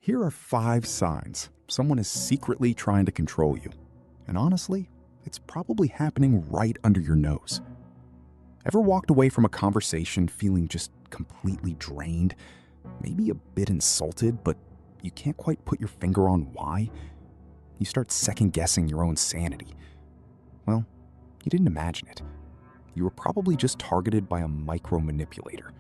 Here are 5 signs someone is secretly trying to control you. And honestly, it's probably happening right under your nose. Ever walked away from a conversation feeling just completely drained? Maybe a bit insulted, but you can't quite put your finger on why? You start second-guessing your own sanity. Well, you didn't imagine it. You were probably just targeted by a micro-manipulator.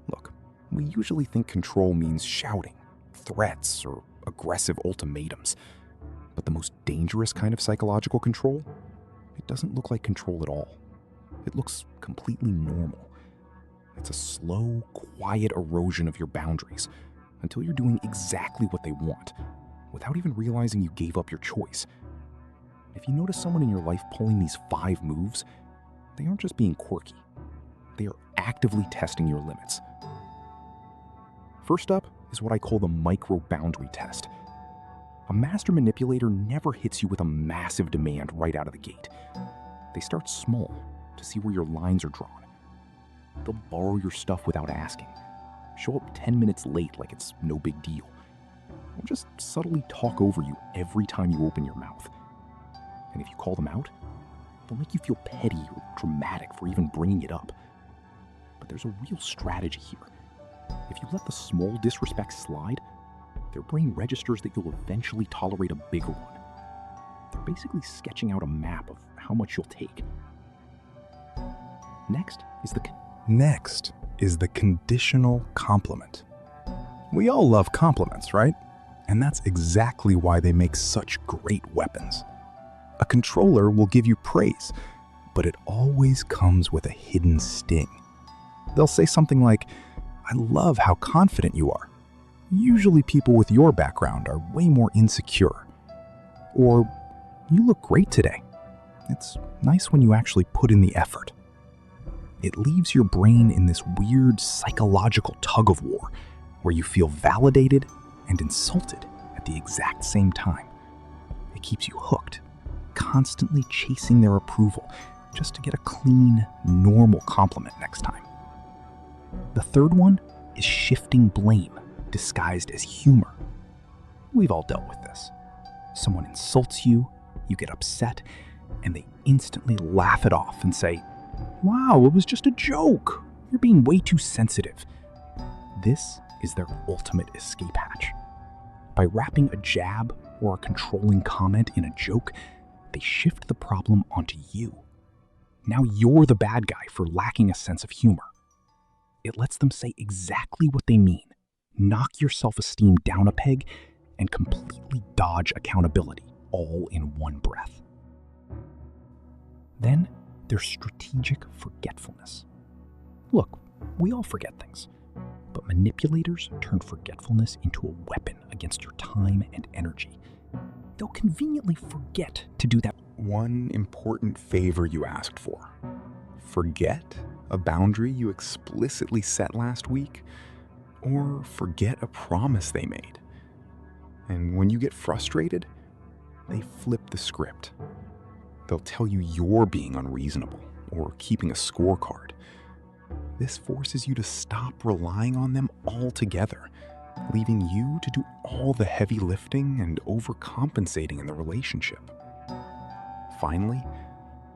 Look, we usually think control means shouting, threats, or aggressive ultimatums. But the most dangerous kind of psychological control? It doesn't look like control at all. It looks completely normal. It's a slow, quiet erosion of your boundaries until you're doing exactly what they want, without even realizing you gave up your choice. If you notice someone in your life pulling these 5 moves, they aren't just being quirky. They are actively testing your limits. First up is what I call the micro-boundary test. A master manipulator never hits you with a massive demand right out of the gate. They start small to see where your lines are drawn. They'll borrow your stuff without asking, show up 10 minutes late like it's no big deal, or just subtly talk over you every time you open your mouth. And if you call them out, they'll make you feel petty or dramatic for even bringing it up. But there's a real strategy here. If you let the small disrespect slide, their brain registers that you'll eventually tolerate a bigger one. They're basically sketching out a map of how much you'll take. Next is the conditional compliment. We all love compliments, right? And that's exactly why they make such great weapons. A controller will give you praise, but it always comes with a hidden sting. They'll say something like, "I love how confident you are." Usually people with your background are way more insecure. Or, "You look great today. It's nice when you actually put in the effort." It leaves your brain in this weird psychological tug-of-war where you feel validated and insulted at the exact same time. It keeps you hooked, constantly chasing their approval just to get a clean, normal compliment next time. The third one is shifting blame disguised as humor. We've all dealt with this. Someone insults you, you get upset, and they instantly laugh it off and say, "Wow, it was just a joke. You're being way too sensitive." This is their ultimate escape hatch. By wrapping a jab or a controlling comment in a joke, they shift the problem onto you. Now you're the bad guy for lacking a sense of humor. It lets them say exactly what they mean, knock your self-esteem down a peg, and completely dodge accountability, all in one breath. Then there's strategic forgetfulness. Look, we all forget things, but manipulators turn forgetfulness into a weapon against your time and energy. They'll conveniently forget to do that one important favor you asked for. Forget a boundary you explicitly set last week, or forget a promise they made. And when you get frustrated, they flip the script. They'll tell you you're being unreasonable or keeping a scorecard. This forces you to stop relying on them altogether, leaving you to do all the heavy lifting and overcompensating in the relationship. Finally,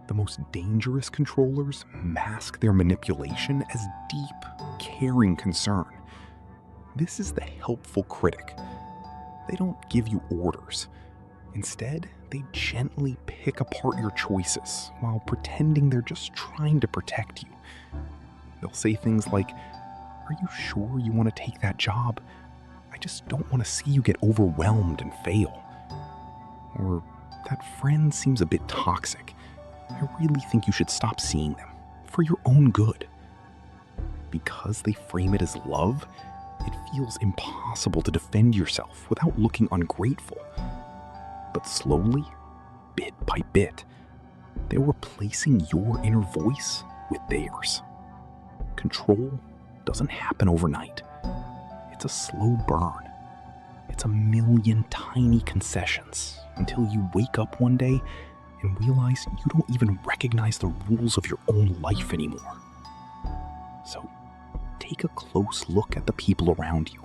the most dangerous controllers mask their manipulation as deep, caring concern. This is the helpful critic. They don't give you orders. Instead, they gently pick apart your choices while pretending they're just trying to protect you. They'll say things like, "Are you sure you want to take that job? I just don't want to see you get overwhelmed and fail." Or, "That friend seems a bit toxic. I really think you should stop seeing them, for your own good." Because they frame it as love, it feels impossible to defend yourself without looking ungrateful. But slowly, bit by bit, they're replacing your inner voice with theirs. Control doesn't happen overnight. It's a slow burn. It's a million tiny concessions until you wake up one day and realize you don't even recognize the rules of your own life anymore. So take a close look at the people around you.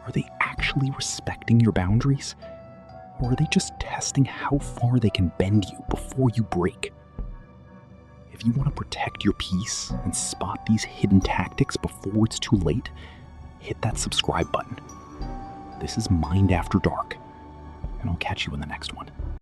Are they actually actually respecting your boundaries? Or are they just testing how far they can bend you before you break? If you want to protect your peace and spot these hidden tactics before it's too late, hit that subscribe button. This is Mind After Dark, and I'll catch you in the next one.